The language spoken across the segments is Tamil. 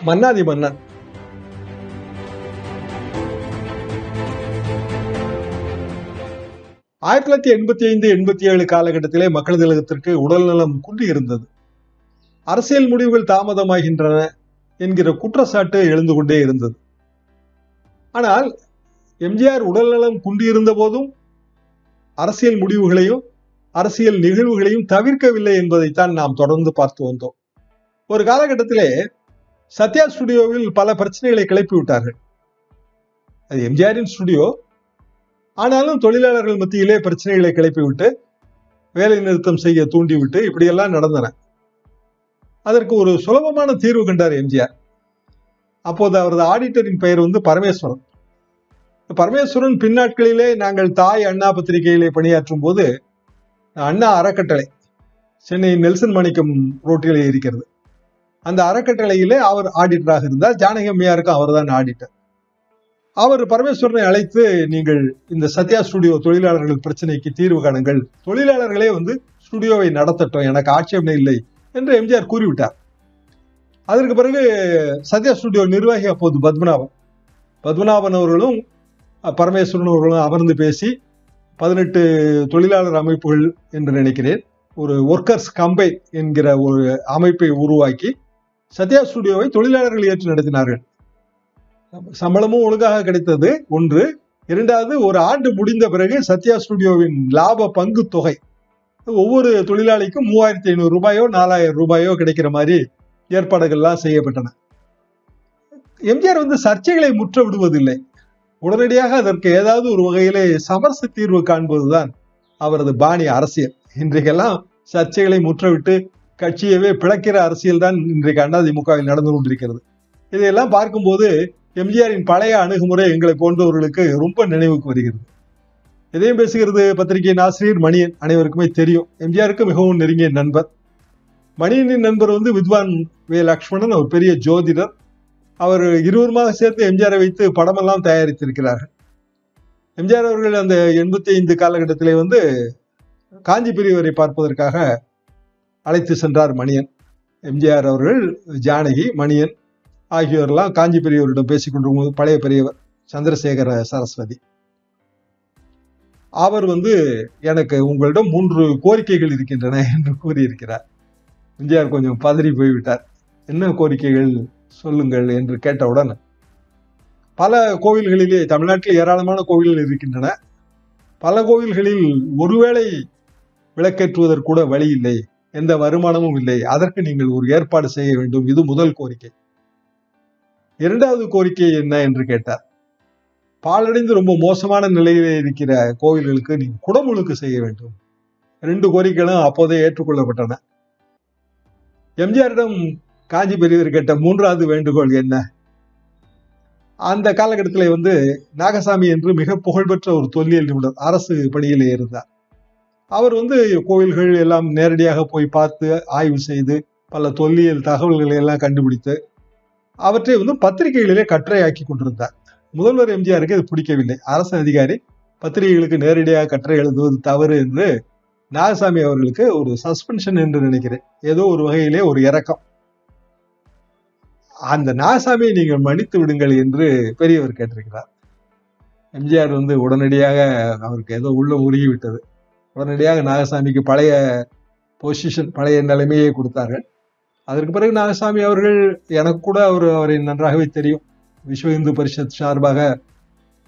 மன்னாதி மன்னன். ஆயிரத்தி தொள்ளாயிரத்தி 85-87 காலகட்டத்திலே மக்கள் திலகத்திற்கு உடல்நலம் குன்றி இருந்தது. அரசியல் முடிவுகள் தாமதமாகின்றன என்கிற குற்றச்சாட்டு எழுந்து கொண்டே இருந்தது. ஆனால் எம்ஜிஆர் உடல்நலம் குன்றியிருந்த போதும் அரசியல் முடிவுகளையும் அரசியல் நிகழ்வுகளையும் தவிர்க்கவில்லை என்பதைத்தான் நாம் தொடர்ந்து பார்த்து வந்தோம். ஒரு காலகட்டத்திலே சத்யா ஸ்டுடியோவில் பல பிரச்சனைகளை கிளப்பி விட்டார்கள். அது எம்ஜிஆரின் ஸ்டுடியோ. ஆனாலும் தொழிலாளர்கள் மத்தியிலே பிரச்சனைகளை கிளப்பிவிட்டு வேலை நிறுத்தம் செய்ய தூண்டிவிட்டு இப்படியெல்லாம் நடந்தன. அதற்கு ஒரு சுலபமான தீர்வு கண்டார் எம்ஜிஆர். அப்போது அவரது ஆடிட்டரின் பெயர் பரமேஸ்வரன். பரமேஸ்வரன் பின்னாட்களிலே நாங்கள் தாய் அண்ணா பத்திரிகையிலே பணியாற்றும் போது அண்ணா அறக்கட்டளை சென்னை நெல்சன் மாணிக்கம் ரோட்டிலே இருக்கிறது. அந்த அறக்கட்டளையிலே அவர் ஆடிட்டராக இருந்தார். ஜானகி அம்மையாருக்கும் அவர் தான் ஆடிட்டர். அவர் பரமேஸ்வரனை அழைத்து, நீங்கள் இந்த சத்யா ஸ்டுடியோ தொழிலாளர்கள் பிரச்சனைக்கு தீர்வு காணுங்கள், தொழிலாளர்களே ஸ்டுடியோவை நடத்தட்டும், எனக்கு ஆட்சேபனை இல்லை என்று எம்ஜிஆர் கூறிவிட்டார். அதற்கு பிறகு சத்யா ஸ்டுடியோ நிர்வாகி அப்போது பத்மநாபன் அவர்களும் பரமேஸ்வரன் அவர்களும் அமர்ந்து பேசி 18 தொழிலாளர் அமைப்புகள் என்று நினைக்கிறேன், ஒரு ஒர்க்கர்ஸ் கம்பைன் என்கிற ஒரு அமைப்பை உருவாக்கி சத்யா ஸ்டுடியோவை தொழிலாளர்கள் ஏற்று நடத்தினார்கள். சம்பளமும் ஒழுங்காக கிடைத்தது ஒன்று. இரண்டாவது, ஒரு ஆண்டு முடிந்த பிறகு சத்யா ஸ்டுடியோவின் லாப பங்கு தொகை ஒவ்வொரு தொழிலாளிக்கும் 3500 ரூபாயோ 4000 ரூபாயோ கிடைக்கிற மாதிரி ஏற்பாடுகள்லாம் செய்யப்பட்டன. எம்ஜிஆர் சர்ச்சைகளை முற்ற விடுவதில்லை. உடனடியாக அதற்கு ஏதாவது ஒரு வகையிலே சமரச தீர்வு காண்பதுதான் அவரது பாணி அரசியல். இன்றைக்கெல்லாம் சர்ச்சைகளை முற்றவிட்டு கட்சியவே பிளக்கிற அரசியல் தான் இன்றைக்கு அதிமுகவில் நடந்து கொண்டிருக்கிறது. இதையெல்லாம் பார்க்கும்போது எம்ஜிஆரின் பழைய அணுகுமுறை எங்களை போன்றவர்களுக்கு ரொம்ப நினைவுக்கு வருகிறது. இதையும் பேசுகிறது பத்திரிகையின் ஆசிரியர் மணியன். அனைவருக்குமே தெரியும், எம்ஜிஆருக்கு மிகவும் நெருங்கிய நண்பர். மணியனின் நண்பர் வித்வான் வே. லக்ஷ்மணன், ஒரு பெரிய ஜோதிடர். அவர் இருவருமாக சேர்த்து எம்ஜிஆரை வைத்து படமெல்லாம் தயாரித்திருக்கிறார்கள். எம்ஜிஆர் அவர்கள் அந்த 85 காலகட்டத்திலே காஞ்சி பெரியவரை பார்ப்பதற்காக அழைத்து சென்றார் மணியன். எம்ஜிஆர் அவர்கள், ஜானகி, மணியன் ஆகியோரெல்லாம் காஞ்சி பெரியவரிடம் பேசிக் கொண்டிருக்கும் போது பழைய பெரியவர் சந்திரசேகர சரஸ்வதி அவர் எனக்கு உங்களிடம் 3 கோரிக்கைகள் இருக்கின்றன என்று கூறியிருக்கிறார். எம்ஜிஆர் கொஞ்சம் பதறி போய்விட்டார். என்ன கோரிக்கைகள் சொல்லுங்கள் என்று கேட்டவுடன், பல கோவில்களிலே, தமிழ்நாட்டில் ஏராளமான கோவில்கள் இருக்கின்றன, பல கோவில்களில் ஒருவேளை விளக்கேற்றுவதற்கு கூட வழி இல்லை, எந்த வருமானமும் இல்லை, அதற்கு நீங்கள் ஒரு ஏற்பாடு செய்ய வேண்டும். இது முதல் கோரிக்கை. இரண்டாவது கோரிக்கை என்ன என்று கேட்டார். பாழடைந்து ரொம்ப மோசமான நிலையிலே இருக்கிற கோவில்களுக்கு நீங்க குடமுழுக்கு செய்ய வேண்டும். 2 கோரிக்கைகளும் அப்போதே ஏற்றுக்கொள்ளப்பட்டன. எம்ஜிஆரிடம் காஞ்சி பெரியவர் கேட்ட 3வது வேண்டுகோள் என்ன? அந்த காலகட்டத்திலே நாகசாமி என்று மிக புகழ்பெற்ற ஒரு தொல்லியல் நிபுணர் அரசு பணியிலே இருந்தார். அவர் கோவில்கள் எல்லாம் நேரடியாக போய் பார்த்து ஆய்வு செய்து பல தொல்லியல் தகவல்களை எல்லாம் கண்டுபிடித்து அவற்றை பத்திரிகைகளிலே கட்டுரையாக்கி கொண்டிருந்தார். முதல்வர் எம்ஜிஆருக்கு அது பிடிக்கவில்லை. அரசு அதிகாரி பத்திரிகைகளுக்கு நேரடியாக கட்டுரை எழுதுவது தவறு என்று நாகசாமி அவர்களுக்கு ஒரு சஸ்பென்ஷன் என்று நினைக்கிறேன், ஏதோ ஒரு வகையிலே ஒரு இரக்கம். அந்த நாகசாமியை நீங்கள் மன்னித்து விடுங்கள் என்று பெரியவர் கேட்டிருக்கிறார். எம்ஜிஆர் உடனடியாக அவருக்கு ஏதோ உள்ள உருகி விட்டது. உடனடியாக நாகசாமிக்கு பழைய பொசிஷன், பழைய நிலைமையை கொடுத்தார்கள். அதற்கு பிறகு நாகசாமி அவர்கள், எனக்கு கூட அவரை நன்றாகவே தெரியும், விஸ்வ இந்து பரிஷத் சார்பாக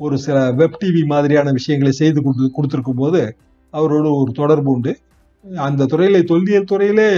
ஒரு சில வெப் டிவி மாதிரியான விஷயங்களை செய்து கொடுத்திருக்கும் போது அவரோடு ஒரு தொடர்பு உண்டு. அந்த துறையிலே, தொல்லியல் துறையிலே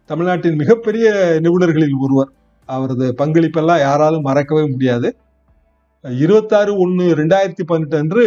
தமிழ்நாட்டின் மிகப்பெரிய நிபுணர்களில் ஒருவர். அவரது பங்களிப்பெல்லாம் யாராலும் மறக்கவே முடியாது. 26/1/2018 அன்று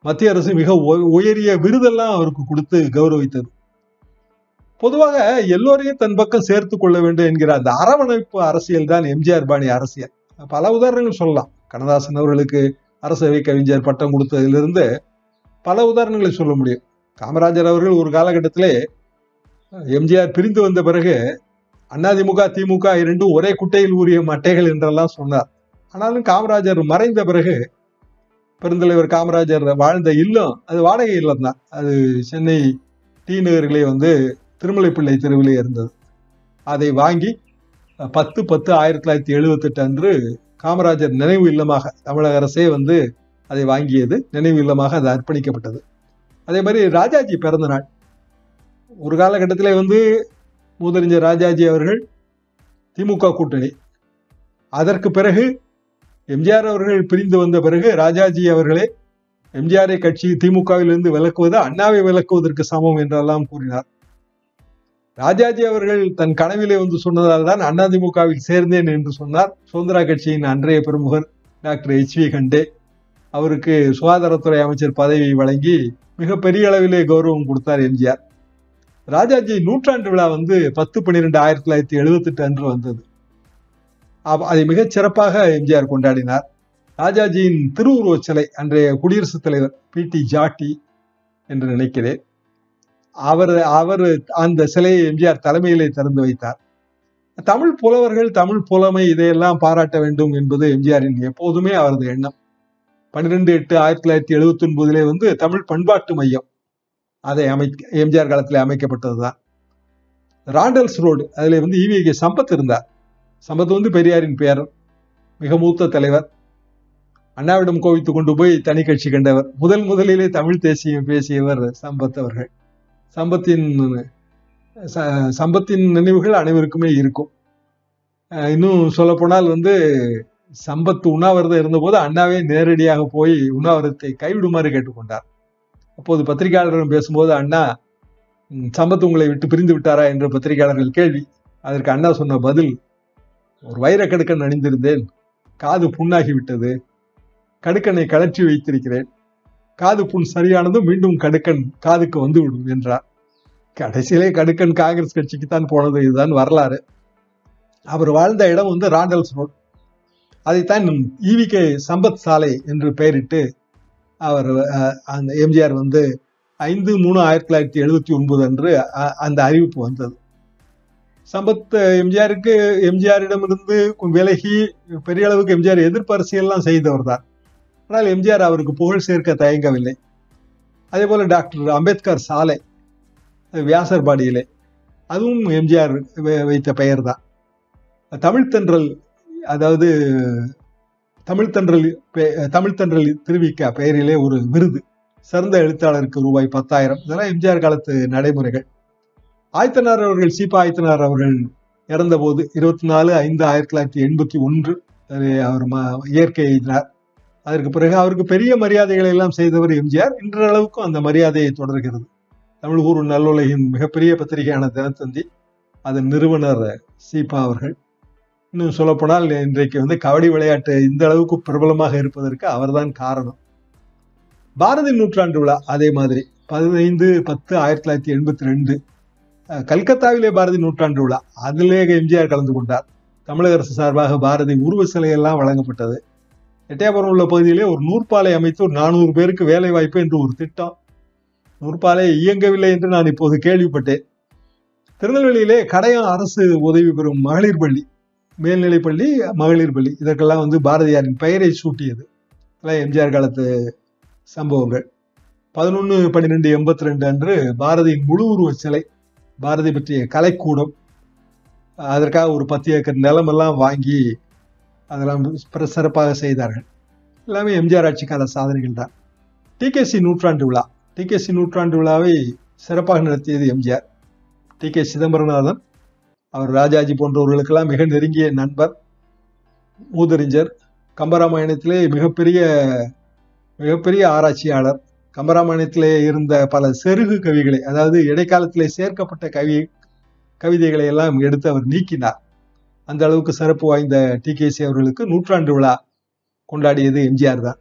மத்திய அரசு மிக உயரிய விருதெல்லாம் அவருக்கு கொடுத்து கௌரவித்தது. பொதுவாக எல்லோரையும் தன் பக்கம் சேர்த்து கொள்ள வேண்டும் என்கிற அந்த அரவணைப்பு அரசியல் தான் எம்ஜிஆர் பாணி அரசியல். பல உதாரணங்கள் சொல்லலாம். கண்ணதாசன் அவர்களுக்கு அரசவை கவிஞர் பட்டம் கொடுத்ததிலிருந்து பல உதாரணங்களை சொல்ல முடியும். காமராஜர் அவர்கள் ஒரு காலகட்டத்திலே எம்ஜிஆர் பிரிந்து வந்த பிறகு அதிமுக திமுக இரண்டும் ஒரே குட்டையில் ஊறிய மட்டைகள் என்றெல்லாம் சொன்னார். ஆனாலும் காமராஜர் மறைந்த பிறகு பெருந்தலைவர் காமராஜர் வாழ்ந்த இல்லம் அது வாடகை இல்லம் தான். அது சென்னை டி நகரிலே திருமலைப்பிள்ளை தெருவிலே இருந்தது. அதை வாங்கி 10/10/1978 அன்று காமராஜர் நினைவு இல்லமாக தமிழக அரசே வந்து அதை வாங்கியது. நினைவு இல்லமாக அது அர்ப்பணிக்கப்பட்டது. அதே மாதிரி ராஜாஜி பிறந்த நாள். ஒரு காலகட்டத்திலே வந்து மூதறிஞர் ராஜாஜி அவர்கள் திமுக கூட்டணி. அதற்கு பிறகு எம்ஜிஆர் அவர்கள் பிரிந்து வந்த பிறகு ராஜாஜி அவர்களே எம்ஜிஆரை கட்சி திமுகவிலிருந்து விலக்குவது அண்ணாவை விலக்குவதற்கு சமம் என்றெல்லாம் கூறினார். ராஜாஜி அவர்கள் தன் கனவிலே வந்து சொன்னதால் தான் அதிமுகவில் சேர்ந்தேன் என்று சொன்னார். சுதந்திரா கட்சியின் அன்றைய பிரமுகர் டாக்டர் H.V. கண்டே அவருக்கு சுகாதாரத்துறை அமைச்சர் பதவியை வழங்கி மிக பெரிய அளவிலே கௌரவம் கொடுத்தார் எம்ஜிஆர். ராஜாஜி நூற்றாண்டு விழா வந்து 10/12/1978 அன்று வந்தது. அதை மிகச் சிறப்பாக எம்ஜிஆர் கொண்டாடினார். ராஜாஜியின் திருவுருவச் சிலை அன்றைய குடியரசுத் தலைவர் P.T. ஜாட்டி என்று நினைக்கிறேன். அவர் அந்த சிலையை எம்ஜிஆர் தலைமையிலே திறந்து வைத்தார். தமிழ் புலவர்கள், தமிழ் புலமை இதையெல்லாம் பாராட்ட வேண்டும் என்பது எம்ஜிஆரின் எப்போதுமே அவரது எண்ணம். 12/8/1979 வந்து தமிழ் பண்பாட்டு மையம் அதை எம்ஜிஆர் காலத்தில் அமைக்கப்பட்டதுதான். ராண்டல்ஸ் ரோடு, அதுல வந்து ஈவிகே சம்பத் இருந்தார். சம்பத் வந்து பெரியாரின் பேரர், மிக மூத்த தலைவர். அண்ணாவிடம் கோவித்து கொண்டு போய் தனி கட்சி கண்டவர். முதலிலே தமிழ் தேசியம் பேசியவர் சம்பத் அவர்கள். சம்பத்தின் நினைவுகள் அனைவருக்குமே இருக்கும். இன்னும் சொல்ல போனால் வந்து சம்பத் உண்ணாவிரதம் இருந்தபோது அண்ணாவே நேரடியாக போய் உண்ணாவிரதத்தை கைவிடுமாறு கேட்டுக்கொண்டார். அப்போது பத்திரிகையாளர்களிடம் பேசும்போது அண்ணா, சம்பத் உங்களை விட்டு பிரிந்து விட்டாரா என்று பத்திரிகையாளர்கள் கேள்வி. அதற்கு அண்ணா சொன்ன பதில், ஒரு வைர கடுக்கன் அணிந்திருந்தேன், காது புண்ணாகி விட்டது, கடுக்கனை கழற்றி வைத்திருக்கிறேன், காது புண் சரியானதும் மீண்டும் கடுக்கன் காதுக்கு வந்து விடும் என்றார். கடைசியிலே கடுக்கன் காங்கிரஸ் கட்சிக்குத்தான் போனது. இதுதான் வரலாறு. அவர் வாழ்ந்த இடம் வந்து ராண்டல்ஸ் ரோட். அதைத்தான் ஈவிகே சம்பத் சாலை என்று பெயரிட்டு அவர் அந்த எம்ஜிஆர் வந்து 5/3/1979 அன்று அந்த அறிவிப்பு வந்தது. சம்பத் எம்ஜிஆரிடமிருந்து விலகி பெரிய அளவுக்கு எம்ஜிஆர் எதிர்ப்பு அரசியல்லாம் செய்தவர் தான். ஆனால் எம்ஜிஆர் அவருக்கு புகழ் சேர்க்க தயங்கவில்லை. அதே போல டாக்டர் அம்பேத்கர் சாலை வியாசர்பாடியிலே, அதுவும் எம்ஜிஆர் வைத்த பெயர் தான். தமிழ்த்தன்றல், அதாவது தமிழ்த்தன்றல் திருவிக பெயரிலே ஒரு விருது, சிறந்த எழுத்தாளருக்கு ரூபாய் 10,000. இதெல்லாம் எம்ஜிஆர் காலத்து நடைமுறைகள். ஆயத்தனார் அவர்கள், சீபா ஆயத்தனார் அவர்கள் இறந்த போது 24/5/1981 அவர் இயற்கை எழுதினார். அதற்கு பிறகு அவருக்கு பெரிய மரியாதைகளை எல்லாம் செய்தவர் எம்ஜிஆர். இன்றளவுக்கும் அந்த மரியாதையை தொடர்கிறது. தமிழ் கூறும் நல்லுலகின் மிகப்பெரிய பத்திரிகையான தினத்தந்தி, அதன் நிறுவனர் சீபா அவர்கள். இன்னும் சொல்லப்போனால் இன்றைக்கு வந்து கபடி விளையாட்டு இந்த அளவுக்கு பிரபலமாக இருப்பதற்கு அவர்தான் காரணம். பாரதி நூற்றாண்டு விழா அதே மாதிரி 15/10/1982 கல்கத்தாவிலே பாரதி நூற்றாண்டு விழா, அதிலே எம்ஜிஆர் கலந்து கொண்டார். தமிழக அரசு சார்பாக பாரதி உருவ சிலையெல்லாம் வழங்கப்பட்டது. எட்டயபுரம் உள்ள பகுதியிலே ஒரு நூற்பாலை அமைத்து ஒரு 400 பேருக்கு வேலை வாய்ப்பு என்று ஒரு திட்டம். நூற்பாலை இயங்கவில்லை என்று நான் இப்போது கேள்விப்பட்டேன். திருநெல்வேலியிலே கடையம் அரசு உதவி பெறும் மகளிர் பள்ளி, மேல்நிலைப்பள்ளி, மகளிர் பள்ளி, இதற்கெல்லாம் வந்து பாரதியாரின் பெயரை சூட்டியது. இதெல்லாம் எம்ஜிஆர் காலத்து சம்பவங்கள். 11/12/82 அன்று பாரதியின் முழு உருவ சிலை, பாரதி பற்றிய கலைக்கூடம், அதற்காக ஒரு 10 ஏக்கர் நிலமெல்லாம் வாங்கி அதெல்லாம் சிறப்பாக செய்தார்கள். எல்லாமே எம்ஜிஆர் ஆட்சி கால சாதனைகள் தான். டிகேசி நூற்றாண்டு விழா, டிகேசி நூற்றாண்டு விழாவை சிறப்பாக நடத்தியது எம்ஜிஆர். டி.கே. சிதம்பரநாதன், அவர் ராஜாஜி போன்றவர்களுக்கெல்லாம் மிக நெருங்கிய நண்பர், மூதறிஞர். கம்பராமாயணத்திலே மிகப்பெரிய ஆராய்ச்சியாளர். கம்பராமாயணத்திலே இருந்த பல செருகு கவிகளை, அதாவது இடைக்காலத்திலே சேர்க்கப்பட்ட கவிதைகளை எல்லாம் எடுத்து அவர் நீக்கினார். அந்த அளவுக்கு சிறப்பு வாய்ந்த டி.கே.சி. அவர்களுக்கு நூற்றாண்டு விழா கொண்டாடியது எம்ஜிஆர் தான்.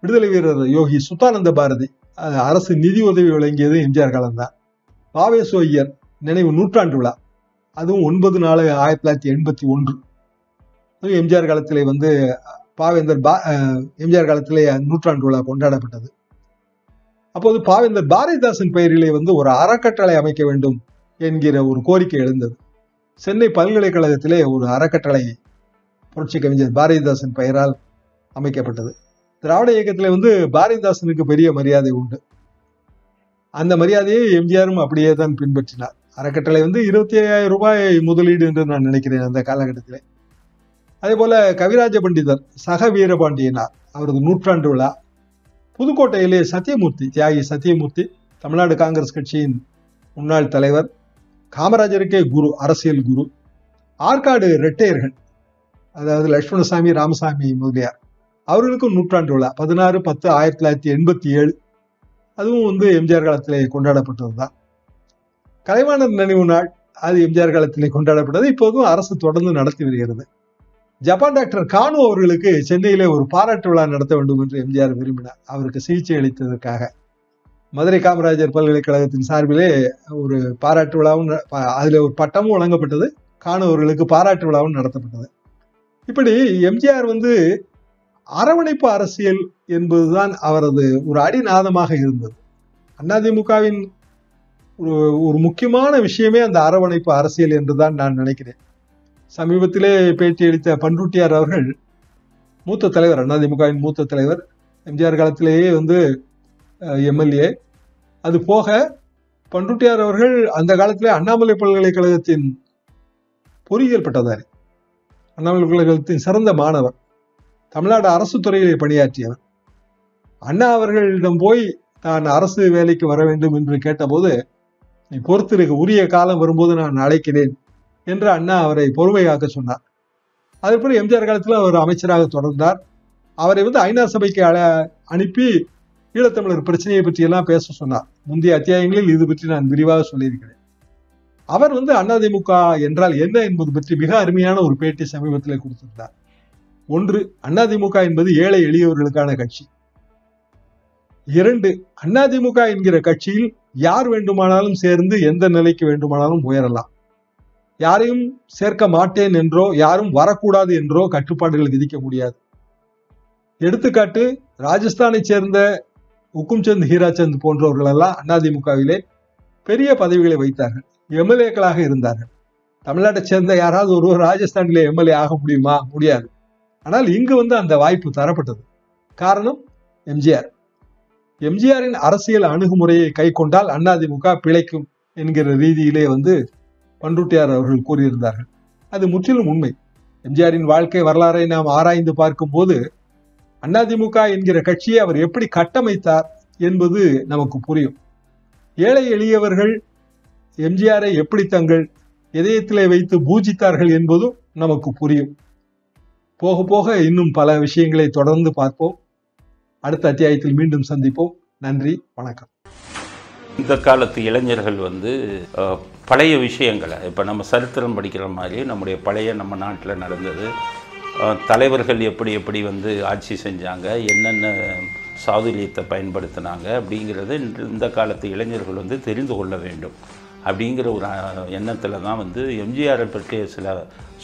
விடுதலை வீரர் யோகி சுத்தானந்த பாரதி அரசு நிதி உதவி வழங்கியது எம்ஜிஆர் காலம்தான். வாவேசு ஐயர் நினைவு நூற்றாண்டு விழா, அதுவும் 9/4/1981 எம்ஜிஆர் காலத்திலே வந்து எம்ஜிஆர் காலத்திலே நூற்றாண்டு விழா கொண்டாடப்பட்டது. அப்போது பாவேந்தர் பாரதிதாசன் பெயரிலே வந்து ஒரு அறக்கட்டளை அமைக்க வேண்டும் என்கிற ஒரு கோரிக்கை எழுந்தது. சென்னை பல்கலைக்கழகத்திலே ஒரு அறக்கட்டளை புரட்சி கவிஞர் பாரதிதாசன் பெயரால் அமைக்கப்பட்டது. திராவிட இயக்கத்திலே வந்து பாரதிதாசனுக்கு பெரிய மரியாதை உண்டு. அந்த மரியாதையை எம்ஜிஆரும் அப்படியே தான் பின்பற்றினார். அறக்கட்டளை வந்து 25,000 ரூபாய் முதலீடு என்று நான் நினைக்கிறேன் அந்த காலகட்டத்தில். அதே போல கவிராஜ பண்டிதர் சக வீரபாண்டியனார் அவரது நூற்றாண்டு விழா, புதுக்கோட்டையிலே சத்தியமூர்த்தி, தியாகி சத்தியமூர்த்தி, தமிழ்நாடு காங்கிரஸ் கட்சியின் முன்னாள் தலைவர், காமராஜருக்கே குரு, அரசியல் குரு. ஆற்காடு ரெட்டையர்கள், அதாவது லட்சுமணசாமி, ராமசாமி முதலியார், அவர்களுக்கும் நூற்றாண்டு விழா 16/10/1987. அதுவும் வந்து எம்ஜிஆர் காலத்திலே கொண்டாடப்பட்டது தான். கலைவாணர் நினைவு நாள், அது எம்ஜிஆர் காலத்திலே கொண்டாடப்பட்டது. இப்போதும் அரசு தொடர்ந்து நடத்தி வருகிறது. ஜப்பான் டாக்டர் கானு அவர்களுக்கு சென்னையிலே ஒரு பாராட்டு விழா நடத்த வேண்டும் என்று எம்ஜிஆர் விரும்பினார், அவருக்கு சிகிச்சை அளித்ததற்காக. மதுரை காமராஜர் பல்கலைக்கழகத்தின் சார்பிலே ஒரு பாராட்டு விழாவும், அதில் ஒரு பட்டமும் வழங்கப்பட்டது. கானு அவர்களுக்கு பாராட்டு விழாவும் நடத்தப்பட்டது. இப்படி எம்ஜிஆர் வந்து அரவணைப்பு அரசியல் என்பதுதான் அவரது ஒரு அடிநாதமாக இருந்தது. அதிமுகவின் ஒரு முக்கியமான விஷயமே அந்த அரவணைப்பு அரசியல் என்றுதான் நான் நினைக்கிறேன். சமீபத்திலே பேட்டியளித்த பண்ருட்டியார் அவர்கள், மூத்த தலைவர், அதிமுகவின் மூத்த தலைவர், எம்ஜிஆர் காலத்திலேயே வந்து எம்எல்ஏ. அது போக பண்ருட்டியார் அவர்கள் அந்த காலத்திலே அண்ணாமலை பல்கலைக்கழகத்தின் பொறியியல் பட்டதாரி, அண்ணாமலை பல்கலைக்கழகத்தின் சிறந்த மாணவர், தமிழ்நாடு அரசு துறையிலே பணியாற்றியவர். அண்ணா அவர்களிடம் போய் நான் அரசு வேலைக்கு வர வேண்டும் என்று கேட்டபோது, நீ பொறுத்திருக்க, உரிய காலம் வரும்போது நான் அழைக்கிறேன் என்று அண்ணா அவரை பொறுமையாக்க சொன்னார். அதற்கு எம்ஜிஆர் காலத்தில் அவர் அமைச்சராக தொடர்ந்தார். அவரை வந்து ஐநா சபைக்கு அனுப்பி ஈழத்தமிழர் பிரச்சனையை பற்றி எல்லாம் பேச சொன்னார். முந்தைய அத்தியாயங்களில் இது பற்றி நான் விரிவாக சொல்லியிருக்கிறேன். அவர் வந்து அதிமுக என்றால் என்ன என்பது பற்றி மிக அருமையான ஒரு பேட்டி சமீபத்தில் கொடுத்திருந்தார். ஒன்று, அதிமுக என்பது ஏழை எளியவர்களுக்கான கட்சி. 2, அதிமுக என்கிற கட்சியில் யார் வேண்டுமானாலும் சேர்ந்து எந்த நிலைக்கு வேண்டுமானாலும் உயரலாம். யாரையும் சேர்க்க மாட்டேன் என்றோ யாரும் வரக்கூடாது என்றோ கட்டுப்பாடுகள் விதிக்க முடியாது. எடுத்துக்காட்டு, ராஜஸ்தானை சேர்ந்த உக்கும்சந்த் ஹீராச்சந்த் போன்றவர்கள் எல்லாம் அதிமுகவிலே பெரிய பதவிகளை வைத்தார்கள், எம்எல்ஏக்களாக இருந்தார்கள். தமிழ்நாட்டை சேர்ந்த யாராவது ஒருவர் ராஜஸ்தானிலே எம்எல்ஏ ஆக முடியுமா? முடியாது. ஆனால் இங்கு வந்து அந்த வாய்ப்பு தரப்பட்டது. காரணம் எம்ஜிஆர். எம்ஜிஆரின் அரசியல் அணுகுமுறையை கை கொண்டால் அதிமுக பிழைக்கும் என்கிற ரீதியிலே வந்து பண்ருட்டியார் அவர்கள் கூறியிருந்தார்கள். அது முற்றிலும் உண்மை. எம்ஜிஆரின் வாழ்க்கை வரலாறை நாம் ஆராய்ந்து பார்க்கும் போது அதிமுக என்கிற கட்சியை அவர் எப்படி கட்டமைத்தார் என்பது நமக்கு புரியும். ஏழை எளியவர்கள் எம்ஜிஆரை எப்படி தங்கள் இதயத்திலே வைத்து பூஜித்தார்கள் என்பதும் நமக்கு புரியும். போக போக இன்னும் பல விஷயங்களை தொடர்ந்து பார்ப்போம். அடுத்த அத்தியாயத்தில் மீண்டும் சந்திப்போம். நன்றி, வணக்கம். இந்த காலத்து இளைஞர்கள் வந்து பழைய விஷயங்களை, இப்போ நம்ம சரித்திரம் படிக்கிற மாதிரி நம்முடைய பழைய நம்ம நாட்டில் நடந்தது, தலைவர்கள் எப்படி எப்படி வந்து ஆட்சி செஞ்சாங்க, என்னென்ன சாதுரியத்தை பயன்படுத்தினாங்க அப்படிங்கிறத இந்த காலத்து இளைஞர்கள் வந்து தெரிந்து கொள்ள வேண்டும் அப்படிங்கிற ஒரு எண்ணத்தில் தான் வந்து எம்ஜிஆரை பற்றிய சில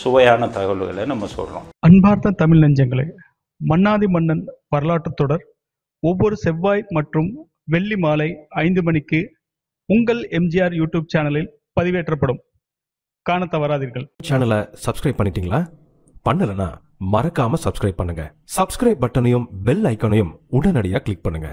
சுவையான தகவல்களை நம்ம சொல்கிறோம். அன்பார்ந்த தமிழ் நெஞ்சங்களே, மன்னாதி மன்னன் வரலாற்று தொடர் ஒவ்வொரு செவ்வாய் மற்றும் வெள்ளி மாலை 5 மணிக்கு உங்கள் எம்ஜிஆர் யூடியூப் சேனலில் பதிவேற்றப்படும். காண தவறாதீர்கள். சேனலை சப்ஸ்கிரைப் பண்ணிட்டீங்களா? பண்ணலனா மறக்காம சப்ஸ்கிரைப் பண்ணுங்க. சப்ஸ்கிரைப் பட்டனையும் பெல் ஐக்கானையும் உடனடியாக கிளிக் பண்ணுங்க.